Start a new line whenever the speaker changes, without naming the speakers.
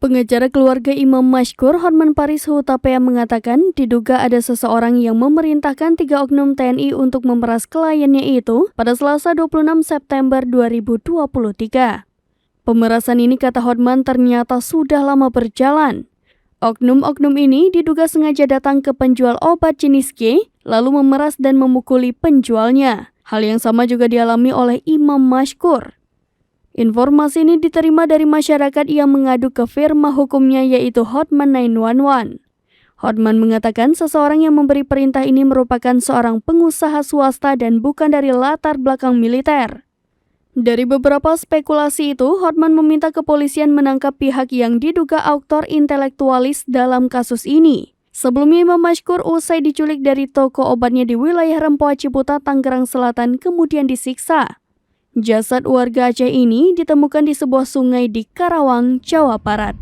Pengacara keluarga Imam Mashkur, Hotman Paris Hutapea, mengatakan diduga ada seseorang yang memerintahkan 3 oknum TNI untuk memeras kliennya itu pada Selasa 26 September 2023. Pemerasan ini, kata Hotman, ternyata sudah lama berjalan. Oknum-oknum ini diduga sengaja datang ke penjual obat jenis G, lalu memeras dan memukuli penjualnya. Hal yang sama juga dialami oleh Imam Mashkur. Informasi ini diterima dari masyarakat yang mengadu ke firma hukumnya yaitu Hotman 911. Hotman mengatakan seseorang yang memberi perintah ini merupakan seorang pengusaha swasta dan bukan dari latar belakang militer. Dari beberapa spekulasi itu, Hotman meminta kepolisian menangkap pihak yang diduga aktor intelektualis dalam kasus ini. Sebelumnya, Imam Mashkur usai diculik dari toko obatnya di wilayah Rempoa Ciputat, Tangerang Selatan, kemudian disiksa. Jasad warga Aceh ini ditemukan di sebuah sungai di Karawang, Jawa Barat.